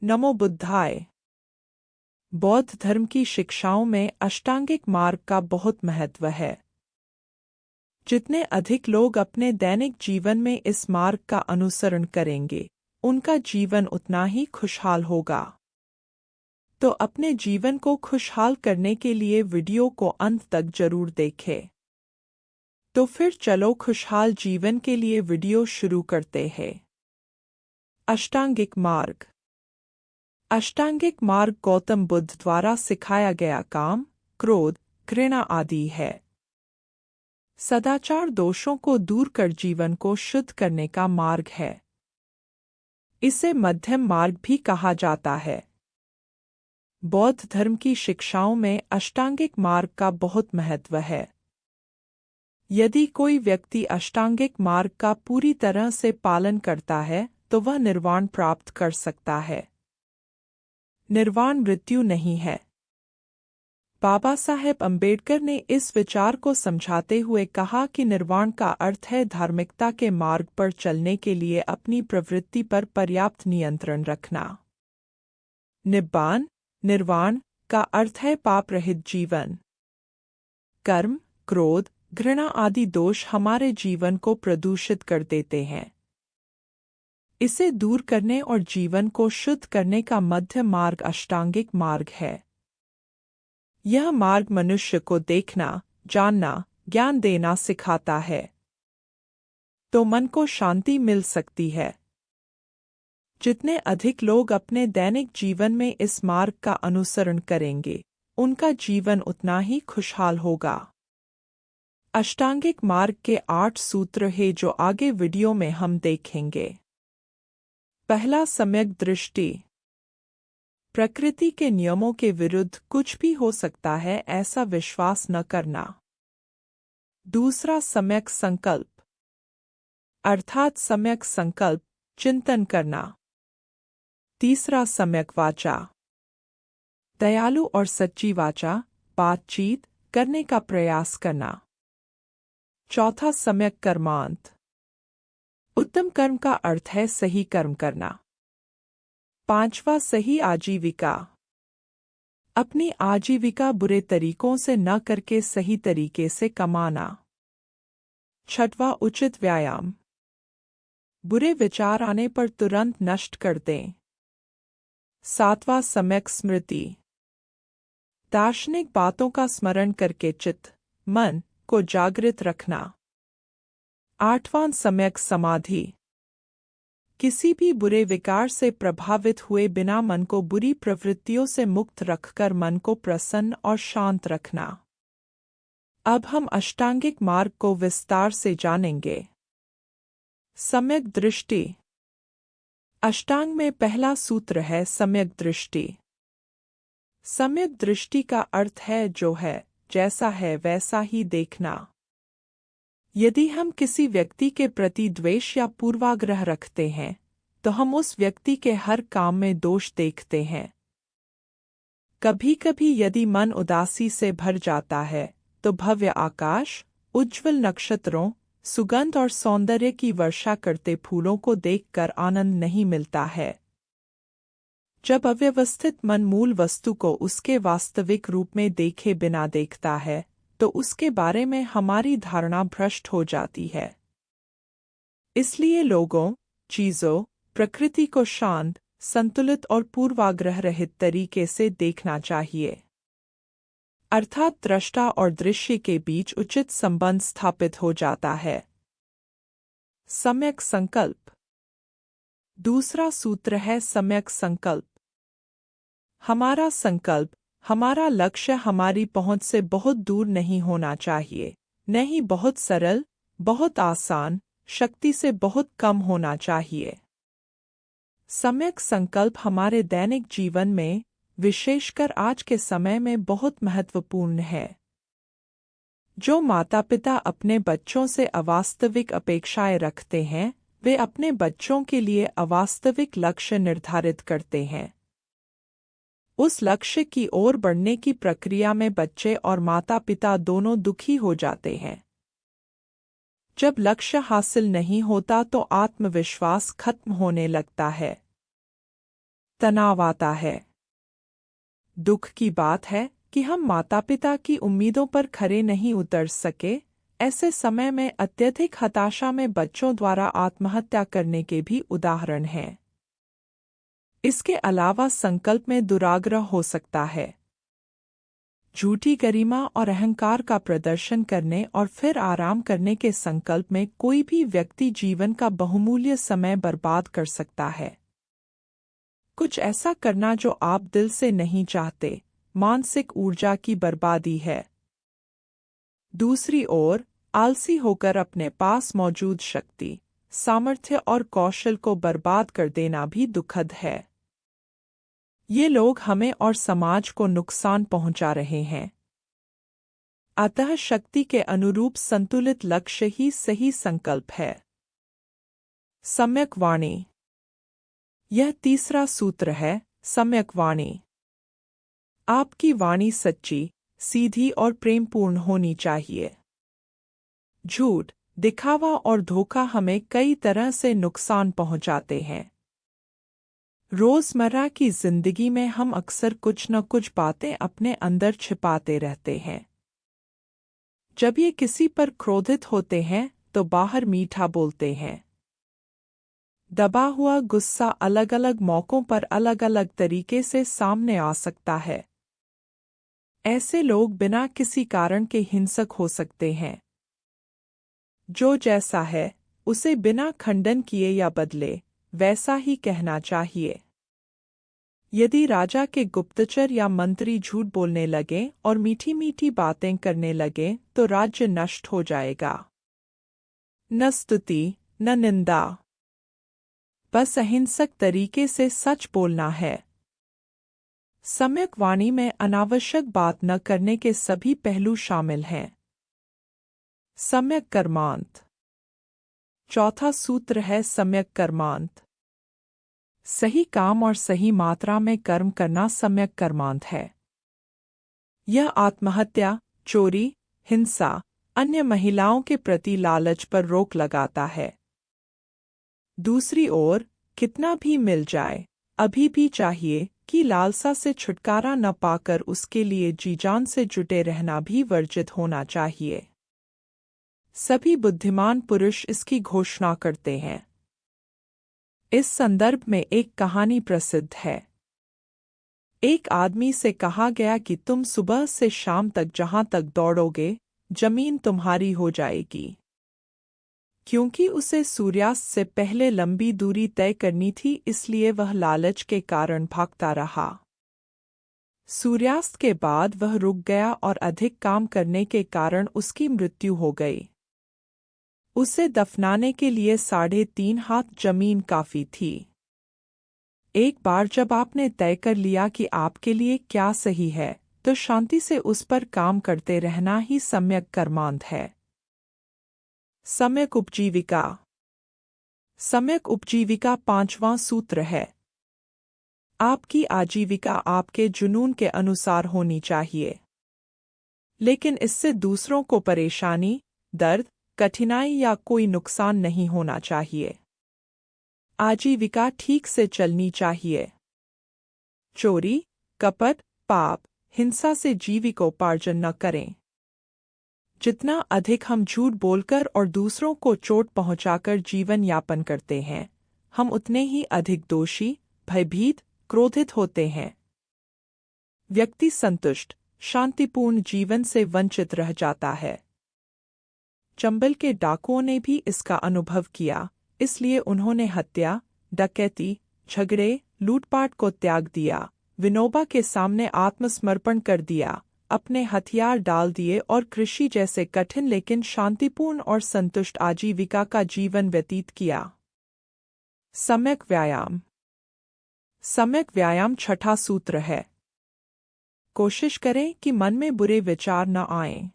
नमो बुद्धाय। बौद्ध धर्म की शिक्षाओं में अष्टांगिक मार्ग का बहुत महत्व है। जितने अधिक लोग अपने दैनिक जीवन में इस मार्ग का अनुसरण करेंगे, उनका जीवन उतना ही खुशहाल होगा। तो अपने जीवन को खुशहाल करने के लिए वीडियो को अंत तक जरूर देखें। तो फिर चलो खुशहाल जीवन के लिए वीडियो शुरू करते हैं। अष्टांगिक मार्ग। अष्टांगिक मार्ग गौतम बुद्ध द्वारा सिखाया गया काम, क्रोध, घृणा आदि है। सदाचार दोषों को दूर कर जीवन को शुद्ध करने का मार्ग है। इसे मध्यम मार्ग भी कहा जाता है। बौद्ध धर्म की शिक्षाओं में अष्टांगिक मार्ग का बहुत महत्व है। यदि कोई व्यक्ति अष्टांगिक मार्ग का पूरी तरह से पालन करता है तो वह निर्वाण प्राप्त कर सकता है। निर्वाण मृत्यु नहीं है। बाबा साहेब अम्बेडकर ने इस विचार को समझाते हुए कहा कि निर्वाण का अर्थ है धार्मिकता के मार्ग पर चलने के लिए अपनी प्रवृत्ति पर पर्याप्त नियंत्रण रखना। निब्बान, निर्वाण का अर्थ है पाप रहित जीवन। कर्म, क्रोध, घृणा आदि दोष हमारे जीवन को प्रदूषित कर देते हैं। इसे दूर करने और जीवन को शुद्ध करने का मध्य मार्ग अष्टांगिक मार्ग है। यह मार्ग मनुष्य को देखना, जानना, ज्ञान देना सिखाता है। तो मन को शांति मिल सकती है। जितने अधिक लोग अपने दैनिक जीवन में इस मार्ग का अनुसरण करेंगे, उनका जीवन उतना ही खुशहाल होगा। अष्टांगिक मार्ग के 8 सूत्र हैं जो आगे वीडियो में हम देखेंगे। पहला, सम्यक दृष्टि। प्रकृति के नियमों के विरुद्ध कुछ भी हो सकता है ऐसा विश्वास न करना। दूसरा, सम्यक संकल्प, अर्थात सम्यक संकल्प चिंतन करना। तीसरा, सम्यक वाचा, दयालु और सच्ची वाचा बातचीत करने का प्रयास करना। चौथा, सम्यक कर्मांत, उत्तम कर्म का अर्थ है सही कर्म करना। पांचवा, सही आजीविका, अपनी आजीविका बुरे तरीकों से न करके सही तरीके से कमाना। छठवां, उचित व्यायाम, बुरे विचार आने पर तुरंत नष्ट कर दें। सातवां, सम्यक स्मृति, दार्शनिक बातों का स्मरण करके चित्त, मन को जागृत रखना। आठवां, सम्यक समाधि, किसी भी बुरे विकार से प्रभावित हुए बिना मन को बुरी प्रवृत्तियों से मुक्त रखकर मन को प्रसन्न और शांत रखना। अब हम अष्टांगिक मार्ग को विस्तार से जानेंगे। सम्यक दृष्टि। अष्टांग में पहला सूत्र है सम्यक दृष्टि। सम्यक दृष्टि का अर्थ है जो है, जैसा है वैसा ही देखना। यदि हम किसी व्यक्ति के प्रति द्वेष या पूर्वाग्रह रखते हैं, तो हम उस व्यक्ति के हर काम में दोष देखते हैं। कभी-कभी यदि मन उदासी से भर जाता है, तो भव्य आकाश, उज्ज्वल नक्षत्रों, सुगंध और सौंदर्य की वर्षा करते फूलों को देखकर आनंद नहीं मिलता है। जब अव्यवस्थित मन मूल वस्तु को उसके वास्तविक रूप में देखे बिना देखता है, तो उसके बारे में हमारी धारणा भ्रष्ट हो जाती है। इसलिए लोगों, चीजों, प्रकृति को शांत, संतुलित और पूर्वाग्रह रहित तरीके से देखना चाहिए। अर्थात दृष्टा और दृश्य के बीच उचित संबंध स्थापित हो जाता है। सम्यक संकल्प। दूसरा सूत्र है सम्यक संकल्प। हमारा संकल्प, हमारा लक्ष्य हमारी पहुंच से बहुत दूर नहीं होना चाहिए, नहीं बहुत सरल, बहुत आसान, शक्ति से बहुत कम होना चाहिए। सम्यक संकल्प हमारे दैनिक जीवन में, विशेषकर आज के समय में बहुत महत्वपूर्ण है। जो माता-पिता अपने बच्चों से अवास्तविक अपेक्षाएं रखते हैं, वे अपने बच्चों के लिए अवास्तविक लक्ष्य निर्धारित करते हैं। उस लक्ष्य की ओर बढ़ने की प्रक्रिया में बच्चे और माता-पिता दोनों दुखी हो जाते हैं। जब लक्ष्य हासिल नहीं होता तो आत्मविश्वास खत्म होने लगता है। तनाव आता है। दुख की बात है कि हम माता पिता की उम्मीदों पर खरे नहीं उतर सके। ऐसे समय में अत्यधिक हताशा में बच्चों द्वारा आत्महत्या करने के भी उदाहरण हैं। इसके अलावा संकल्प में दुराग्रह हो सकता है। झूठी गरिमा और अहंकार का प्रदर्शन करने और फिर आराम करने के संकल्प में कोई भी व्यक्ति जीवन का बहुमूल्य समय बर्बाद कर सकता है। कुछ ऐसा करना जो आप दिल से नहीं चाहते, मानसिक ऊर्जा की बर्बादी है। दूसरी ओर, आलसी होकर अपने पास मौजूद शक्ति, सामर्थ्य और कौशल को बर्बाद कर देना भी दुखद है। ये लोग हमें और समाज को नुकसान पहुंचा रहे हैं। अतः शक्ति के अनुरूप संतुलित लक्ष्य ही सही संकल्प है। सम्यक वाणी। यह तीसरा सूत्र है, सम्यक वाणी। आपकी वाणी सच्ची, सीधी और प्रेमपूर्ण होनी चाहिए। झूठ, दिखावा और धोखा हमें कई तरह से नुकसान पहुंचाते हैं। रोजमर्रा की जिंदगी में हम अक्सर कुछ न कुछ बातें अपने अंदर छिपाते रहते हैं। जब ये किसी पर क्रोधित होते हैं तो बाहर मीठा बोलते हैं। दबा हुआ गुस्सा अलग अलग मौकों पर अलग अलग तरीके से सामने आ सकता है। ऐसे लोग बिना किसी कारण के हिंसक हो सकते हैं। जो जैसा है उसे बिना खंडन किए या बदले वैसा ही कहना चाहिए। यदि राजा के गुप्तचर या मंत्री झूठ बोलने लगे और मीठी मीठी बातें करने लगे तो राज्य नष्ट हो जाएगा। न स्तुति न निंदा, बस अहिंसक तरीके से सच बोलना है। सम्यक वाणी में अनावश्यक बात न करने के सभी पहलू शामिल हैं। सम्यक कर्मांत। चौथा सूत्र है सम्यक कर्मांत। सही काम और सही मात्रा में कर्म करना सम्यक कर्मांत है। यह आत्महत्या, चोरी, हिंसा, अन्य महिलाओं के प्रति लालच पर रोक लगाता है। दूसरी ओर, कितना भी मिल जाए, अभी भी चाहिए कि लालसा से छुटकारा न पाकर उसके लिए जी-जान से जुटे रहना भी वर्जित होना चाहिए। सभी बुद्धिमान पुरुष इसकी घोषणा करते हैं। इस संदर्भ में एक कहानी प्रसिद्ध है। एक आदमी से कहा गया कि तुम सुबह से शाम तक जहां तक दौड़ोगे, जमीन तुम्हारी हो जाएगी। क्योंकि उसे सूर्यास्त से पहले लंबी दूरी तय करनी थी, इसलिए वह लालच के कारण भागता रहा। सूर्यास्त के बाद वह रुक गया और अधिक काम करने के कारण उसकी मृत्यु हो गई। उसे दफनाने के लिए 3.5 हाथ जमीन काफी थी। एक बार जब आपने तय कर लिया कि आपके लिए क्या सही है, तो शांति से उस पर काम करते रहना ही सम्यक कर्मांत है। सम्यक उपजीविका। सम्यक उपजीविका पांचवां सूत्र है। आपकी आजीविका आपके जुनून के अनुसार होनी चाहिए, लेकिन इससे दूसरों को परेशानी, दर्द, कठिनाई या कोई नुकसान नहीं होना चाहिए। आजीविका ठीक से चलनी चाहिए। चोरी, कपट, पाप, हिंसा से जीविकोपार्जन न करें। जितना अधिक हम झूठ बोलकर और दूसरों को चोट पहुंचाकर जीवन यापन करते हैं, हम उतने ही अधिक दोषी, भयभीत, क्रोधित होते हैं। व्यक्ति संतुष्ट, शांतिपूर्ण जीवन से वंचित रह जाता है। चंबल के डाकुओं ने भी इसका अनुभव किया, इसलिए उन्होंने हत्या, डकैती, झगड़े, लूटपाट को त्याग दिया, विनोबा के सामने आत्मसमर्पण कर दिया, अपने हथियार डाल दिए और कृषि जैसे कठिन लेकिन शांतिपूर्ण और संतुष्ट आजीविका का जीवन व्यतीत किया। सम्यक व्यायाम। सम्यक व्यायाम छठा सूत्र है। कोशिश करें कि मन में बुरे विचार न आएं।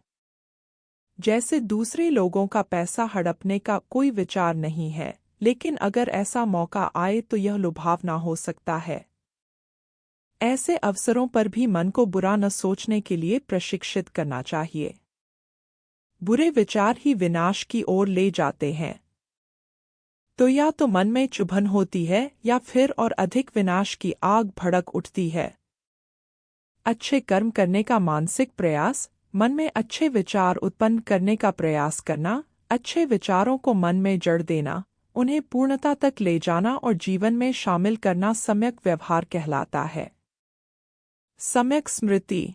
जैसे दूसरे लोगों का पैसा हड़पने का कोई विचार नहीं है, लेकिन अगर ऐसा मौका आए तो यह लुभावना हो सकता है। ऐसे अवसरों पर भी मन को बुरा न सोचने के लिए प्रशिक्षित करना चाहिए। बुरे विचार ही विनाश की ओर ले जाते हैं। तो या तो मन में चुभन होती है या फिर और अधिक विनाश की आग भड़क उठती है। अच्छे कर्म करने का मानसिक प्रयास, मन में अच्छे विचार उत्पन्न करने का प्रयास करना, अच्छे विचारों को मन में जड़ देना, उन्हें पूर्णता तक ले जाना और जीवन में शामिल करना सम्यक व्यवहार कहलाता है। सम्यक स्मृति।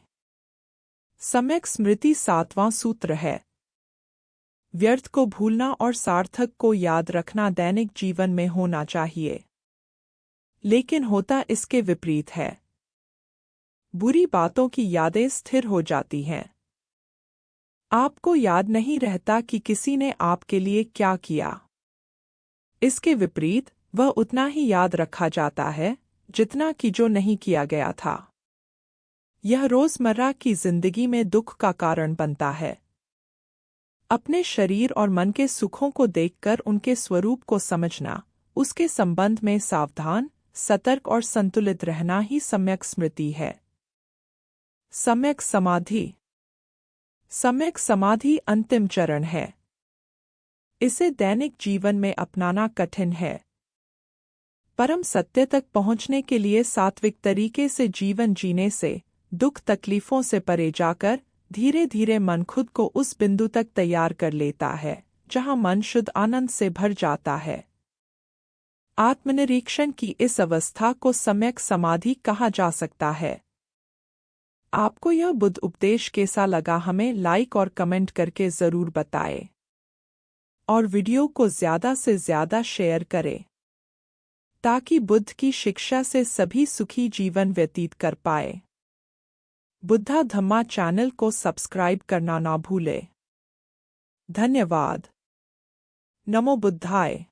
सम्यक स्मृति 7वां सूत्र है। व्यर्थ को भूलना और सार्थक को याद रखना दैनिक जीवन में होना चाहिए। लेकिन होता इसके विपरीत है। बुरी बातों की यादें स्थिर हो जाती हैं। आपको याद नहीं रहता कि किसी ने आपके लिए क्या किया। इसके विपरीत वह उतना ही याद रखा जाता है जितना कि जो नहीं किया गया था। यह रोजमर्रा की जिंदगी में दुख का कारण बनता है। अपने शरीर और मन के सुखों को देखकर उनके स्वरूप को समझना, उसके संबंध में सावधान, सतर्क और संतुलित रहना ही सम्यक स्मृति है। सम्यक समाधि। सम्यक समाधि अंतिम चरण है। इसे दैनिक जीवन में अपनाना कठिन है। परम सत्य तक पहुंचने के लिए सात्विक तरीके से जीवन जीने से, दुख तकलीफों से परे जाकर धीरे धीरे मन खुद को उस बिंदु तक तैयार कर लेता है जहां मन शुद्ध आनंद से भर जाता है। आत्मनिरीक्षण की इस अवस्था को सम्यक समाधि कहा जा सकता है। आपको यह बुद्ध उपदेश कैसा लगा हमें लाइक और कमेंट करके ज़रूर बताएं। और वीडियो को ज़्यादा से ज़्यादा शेयर करें ताकि बुद्ध की शिक्षा से सभी सुखी जीवन व्यतीत कर पाए। बुद्धा धम्मा चैनल को सब्सक्राइब करना ना भूलें। धन्यवाद। नमो बुद्धाय।